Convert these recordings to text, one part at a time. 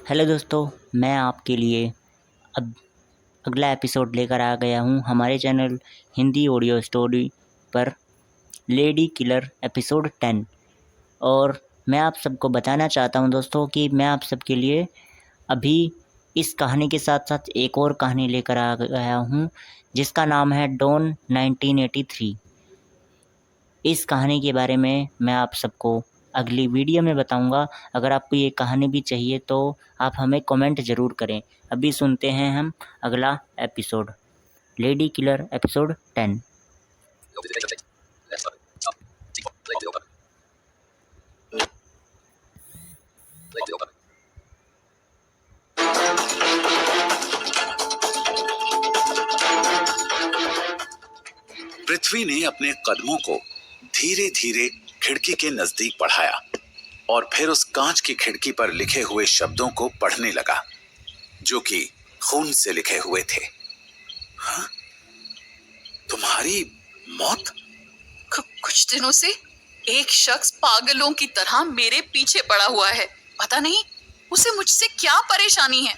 Hello दोस्तों, मैं आपके लिए अब अगला एपिसोड लेकर आ गया हूँ हमारे चैनल हिंदी ऑडियो स्टोरी पर लेडी किलर एपिसोड 10। और मैं आप सबको बताना चाहता हूँ दोस्तों कि मैं आप सबके लिए अभी इस कहानी के साथ साथ एक और कहानी लेकर आ गया हूँ जिसका नाम है डॉन 1983। इस कहानी के बारे में मैं आप सबको अगली वीडियो में बताऊंगा। अगर आपको ये कहानी भी चाहिए तो आप हमें कमेंट ज़रूर करें। अभी सुनते हैं हम अगला एपिसोड, लेडी किलर एपिसोड 10। पृथ्वी ने अपने कदमों को धीरे धीरे खिड़की के नजदीक बढ़ाया और फिर उस कांच की खिड़की पर लिखे हुए शब्दों को पढ़ने लगा जो कि खून से लिखे हुए थे। हाँ? तुम्हारी मौत? कुछ दिनों से एक शख्स पागलों की तरह मेरे पीछे पड़ा हुआ है। पता नहीं उसे मुझसे क्या परेशानी है।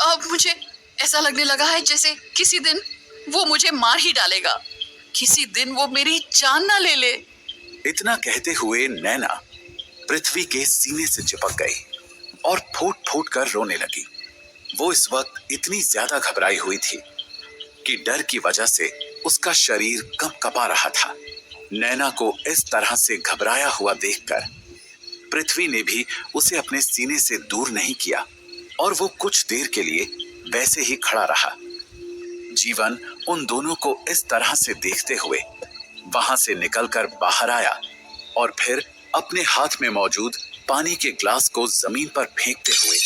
अब मुझे ऐसा लगने लगा है जैसे किसी दिन वो मुझे मार ही डालेगा, किसी दिन वो मेरी जान ना ले ले। इतना कहते हुए नैना पृथ्वी के सीने से चिपक गई और फूट फूट कर रोने लगी। वो इस वक्त इतनी ज्यादा घबराई हुई थी कि डर की वजह से उसका शरीर कंपकपा रहा था। नैना को इस तरह से घबराया हुआ देखकर पृथ्वी ने भी उसे अपने सीने से दूर नहीं किया और वो कुछ देर के लिए वैसे ही खड़ा रहा। जीवन उन दोनों को इस तरह से देखते हुए वहां से निकलकर बाहर आया और फिर अपने हाथ में मौजूद पानी के ग्लास को जमीन पर फेंकते हुए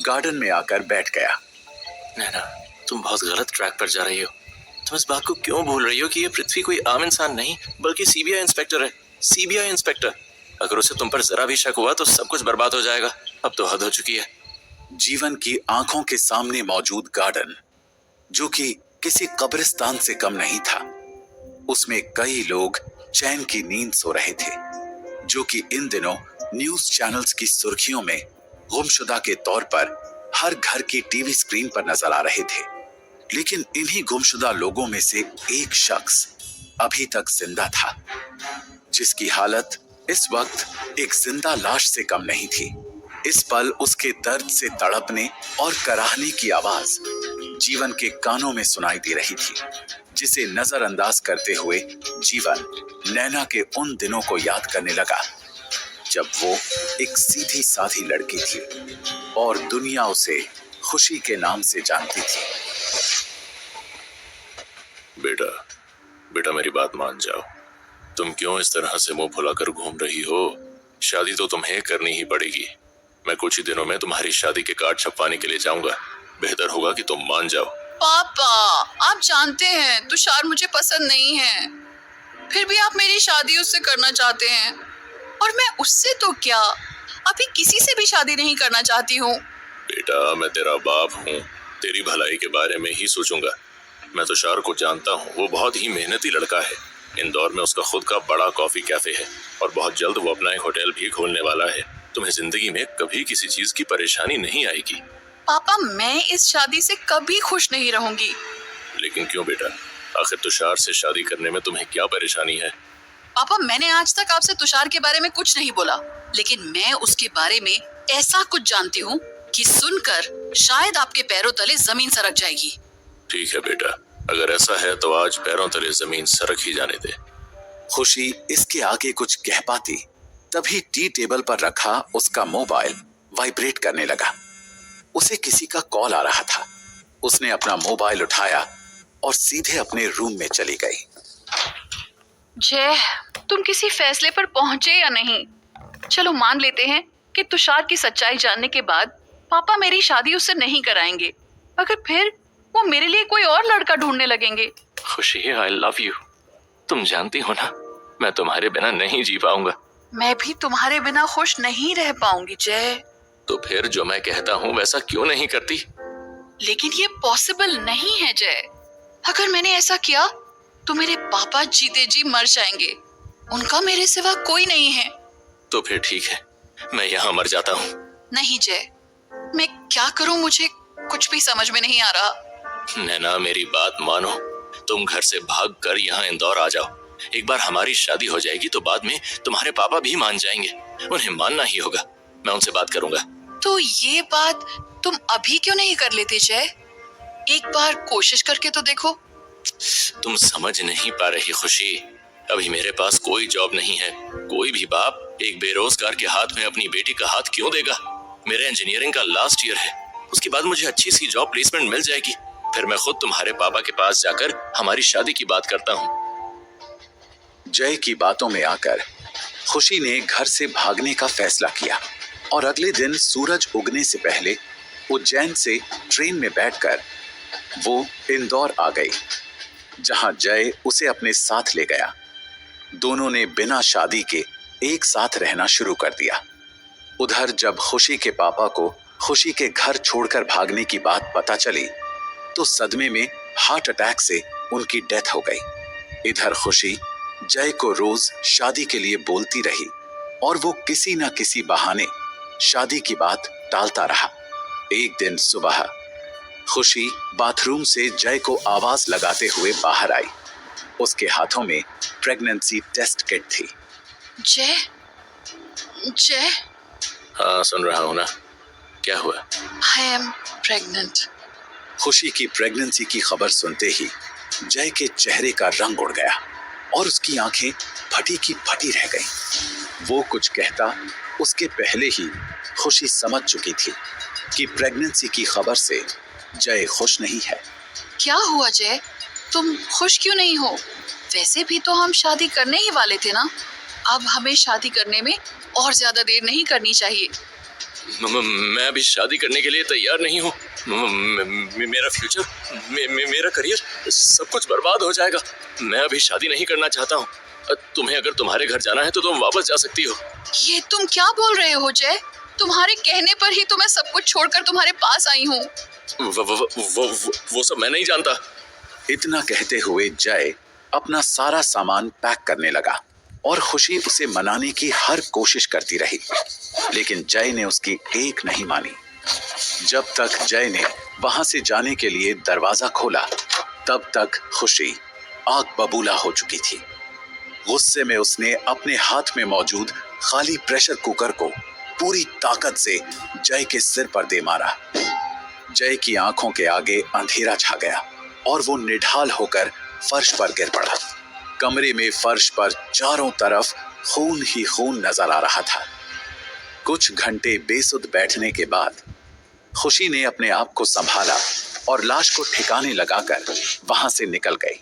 गार्डन में आकर बैठ गया। नैना, तुम बहुत गलत ट्रैक पर जा रही हो। तुम इस बात को क्यों भूल रही हो कि ये पृथ्वी कोई आम इंसान नहीं बल्कि सीबीआई इंस्पेक्टर है। CBI inspector. अगर उसे तुम पर जरा भी शक हुआ तो सब कुछ बर्बाद हो जाएगा। अब तो हद हो चुकी है। जीवन की आंखों के सामने मौजूद गार्डन, जो कि किसी कब्रिस्तान से कम नहीं था, उसमें कई लोग चैन की नींद सो रहे थे, जो कि इन दिनों न्यूज चैनल्स की सुर्खियों में गुमशुदा के तौर पर हर घर की टीवी स्क्रीन पर नजर आ रहे थे। लेकिन इन्हीं गुमशुदा लोगों में से एक शख्स अभी तक जिंदा था, जिसकी हालत इस वक्त एक जिंदा लाश से कम नहीं थी। इस पल उसके दर्द से तड़पने और कराहने की आवाज जीवन के कानों में सुनाई दे रही थी, जिसे नजरअंदाज करते हुए जीवन नैना के उन दिनों को याद करने लगा जब वो एक सीधी साधी लड़की थी और दुनिया उसे खुशी के नाम से जानती थी। बेटा मेरी बात मान जाओ। तुम क्यों इस तरह से मुंह फुलाकर घूम रही हो? शादी तो तुम्हें करनी ही पड़ेगी। मैं कुछ ही दिनों में तुम्हारी शादी के कार्ड छपवाने के लिए जाऊंगा। बेहतर होगा कि तुम मान जाओ। पापा, आप जानते हैं तुषार मुझे पसंद नहीं है, फिर भी आप मेरी शादी उससे करना चाहते हैं। और मैं उससे तो क्या, अभी किसी से भी शादी नहीं करना चाहती हूँ। बेटा, मैं तेरा बाप हूँ, तेरी भलाई के बारे में ही सोचूंगा। मैं तुषार को जानता हूँ, वो बहुत ही मेहनती लड़का है। इंदौर में उसका खुद का बड़ा कॉफी कैफे है और बहुत जल्द वो अपना एक होटल भी खोलने वाला है। तुम्हें जिंदगी में कभी किसी चीज की परेशानी नहीं आएगी। पापा, मैं इस शादी से कभी खुश नहीं रहूंगी। लेकिन क्यों बेटा? आखिर तुषार से शादी करने में तुम्हें क्या परेशानी है? पापा, मैंने आज तक आपसे तुषार के बारे में कुछ नहीं बोला, लेकिन मैं उसके बारे में ऐसा कुछ जानती हूँ कि सुनकर शायद आपके पैरों तले जमीन सरक जाएगी। ठीक है बेटा, अगर ऐसा है तो आज पैरों तले जमीन सरक ही जाने दे। खुशी इसके आगे कुछ कह पाती तभी टी टेबल पर रखा उसका मोबाइल वाइब्रेट करने लगा। उसे किसी का कॉल आ रहा था। उसने अपना मोबाइल उठाया और सीधे अपने रूम में चली गई। जय, तुम किसी फैसले पर पहुंचे या नहीं? चलो मान लेते हैं कि तुषार की सच्चाई जानने के बाद पापा मेरी शादी उससे नहीं कराएंगे, मगर फिर वो मेरे लिए कोई और लड़का ढूंढने लगेंगे। खुशी, आई लव यू। तुम जानती हो ना, मैं तुम्हारे बिना नहीं जी पाऊंगा। मैं भी तुम्हारे बिना खुश नहीं रह पाऊंगी जय। तो फिर जो मैं कहता हूँ वैसा क्यों नहीं करती? लेकिन ये पॉसिबल नहीं है जय। अगर मैंने ऐसा किया तो मेरे पापा जीते जी मर जाएंगे। उनका मेरे सिवा कोई नहीं है। तो फिर ठीक है, मैं यहाँ मर जाता हूँ। नहीं जय, मैं क्या करूं, मुझे कुछ भी समझ में नहीं आ रहा। नैना मेरी बात मानो, तुम घर से भाग कर यहाँ इंदौर आ जाओ। एक बार हमारी शादी हो जाएगी तो बाद में तुम्हारे पापा भी मान जाएंगे, उन्हें मानना ही होगा। मैं उनसे बात करूंगा। तो ये बात तुम अभी क्यों नहीं कर लेते जय? एक बार कोशिश करके तो देखो। तुम समझ नहीं पा रही खुशी, अभी मेरे पास कोई जॉब नहीं है। कोई भी बाप एक बेरोजगार के हाथ में अपनी बेटी का हाथ क्यों देगा? मेरे इंजीनियरिंग का लास्ट ईयर है, उसके बाद मुझे अच्छी सी जॉब प्लेसमेंट मिल जाएगी, फिर मैं खुद तुम्हारे पापा के पास जाकर हमारी शादी की बात करता हूँ। जय की बातों में आकर खुशी ने घर से भागने का फैसला किया और अगले दिन सूरज उगने से पहले उज्जैन से ट्रेन में बैठकर वो इंदौर आ गई, जहां जय उसे अपने साथ ले गया। दोनों ने बिना शादी के एक साथ रहना शुरू कर दिया। उधर जब खुशी के पापा को खुशी के घर छोड़कर भागने की बात पता चली तो सदमे में हार्ट अटैक से उनकी डेथ हो गई। इधर खुशी जय को रोज शादी के लिए बोलती रही और वो किसी न किसी बहाने शादी की बात टालता रहा। एक दिन सुबह खुशी बाथरूम से जय को आवाज लगाते हुए बाहर आई। उसके हाथों में प्रेगनेंसी टेस्ट किट थी। जय, जय। हाँ सुन रहा हूँ ना, क्या हुआ? I am pregnant. खुशी की प्रेगनेंसी की खबर सुनते ही जय के चेहरे का रंग उड़ गया और उसकी आंखें फटी की फटी रह गईं। वो कुछ कहता उसके पहले ही खुशी समझ चुकी थी कि प्रेगनेंसी की खबर से जय खुश नहीं है। क्या हुआ जय, तुम खुश क्यों नहीं हो? वैसे भी तो हम शादी करने ही वाले थे ना। अब हमें शादी करने में और ज्यादा देर नहीं करनी चाहिए। मैं अभी शादी करने के लिए तैयार नहीं हूँ। मेरा फ्यूचर, मेरा करियर, सब कुछ बर्बाद हो जाएगा। मैं अभी शादी नहीं करना चाहता हूँ। तुम्हें अगर तुम्हारे घर जाना है तो तुम वापस जा सकती हो। ये तुम क्या बोल रहे हो जय? तुम्हारे कहने पर ही तो मैं सब कुछ छोड़कर तुम्हारे पास आई हूँ। वो सब मैं नहीं जानता। इतना कहते हुए जय अपना सारा सामान पैक करने लगा और खुशी उसे मनाने की हर कोशिश करती रही, लेकिन जय ने उसकी एक नहीं मानी। जब तक जय ने वहां से जाने के लिए दरवाजा खोला तब तक खुशी आग बबूला हो चुकी थी। गुस्से में उसने अपने हाथ में मौजूद खाली प्रेशर कुकर को पूरी ताकत से जय के सिर पर दे मारा। जय की आंखों के आगे अंधेरा छा गया और वो निढाल होकर फर्श पर गिर पड़ा। कमरे में फर्श पर चारों तरफ खून ही खून नजर आ रहा था। कुछ घंटे बेसुध बैठने के बाद खुशी ने अपने आप को संभाला और लाश को ठिकाने लगाकर वहां से निकल गई।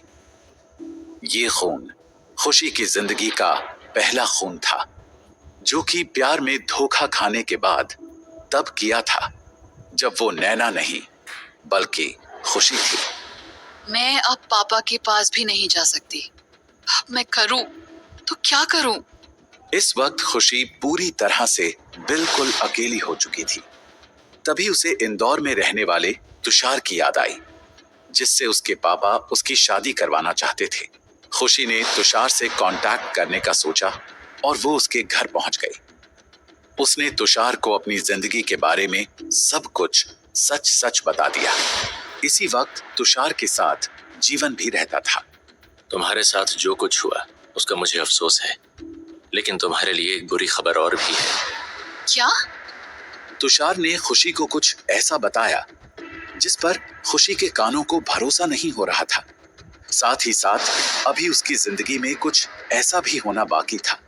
ये खून खुशी की जिंदगी का पहला खून था, जो कि प्यार में धोखा खाने के बाद तब किया था जब वो नैना नहीं बल्कि खुशी थी। मैं अब पापा के पास भी नहीं जा सकती। अब मैं करूं तो क्या करूं? इस वक्त खुशी पूरी तरह से बिल्कुल अकेली हो चुकी थी। तभी उसे इंदौर में रहने वाले तुषार की याद आई, जिससे उसके पापा उसकी शादी करवाना चाहते थे। खुशी ने तुषार से कांटेक्ट करने का सोचा और वो उसके घर पहुंच गई। उसने तुषार को अपनी जिंदगी के बारे में सब कुछ सच सच बता दिया। इसी वक्त तुषार के साथ जीवन भी रहता था। तुम्हारे साथ जो कुछ हुआ उसका मुझे अफसोस है, लेकिन तुम्हारे लिए एक बुरी खबर और भी है। क्या? तुषार ने खुशी को कुछ ऐसा बताया जिस पर खुशी के कानों को भरोसा नहीं हो रहा था। साथ ही साथ अभी उसकी जिंदगी में कुछ ऐसा भी होना बाकी था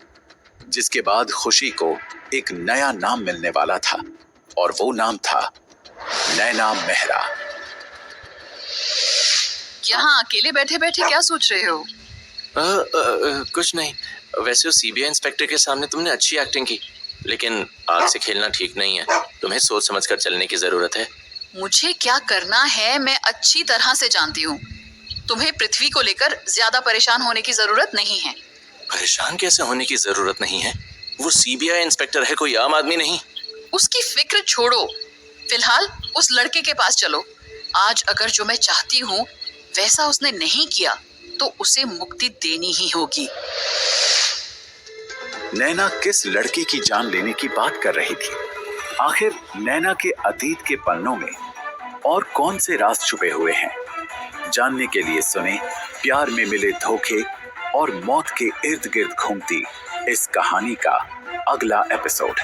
जिसके बाद खुशी को एक नया नाम मिलने वाला था, और वो नाम था नैना मेहरा। यहाँ अकेले बैठे बैठे क्या सोच रहे हो? कुछ नहीं। वैसे उस सीबीआई इंस्पेक्टर के सामने तुमने अच्छी एक्टिंग की, लेकिन आग से खेलना ठीक नहीं है। तुम्हें सोच समझकर चलने की जरूरत है। मुझे क्या करना है मैं अच्छी तरह से जानती हूँ। तुम्हें पृथ्वी को लेकर ज्यादा परेशान होने की जरूरत नहीं है। परेशान कैसे होने की जरूरत नहीं है? वो सीबीआई इंस्पेक्टर है, कोई आम आदमी नहीं। उसकी फिक्र छोड़ो, फिलहाल उस लड़के के पास चलो। आज अगर जो मैं चाहती हूँ वैसा उसने नहीं किया तो उसे मुक्ति देनी ही होगी। नैना किस लड़के की जान लेने की बात कर रही थी? आखिर नैना के अतीत के पन्नों में और कौन से राज छुपे हुए हैं? जानने के लिए सुने प्यार में मिले धोखे और मौत के इर्द गिर्द घूमती इस कहानी का अगला एपिसोड।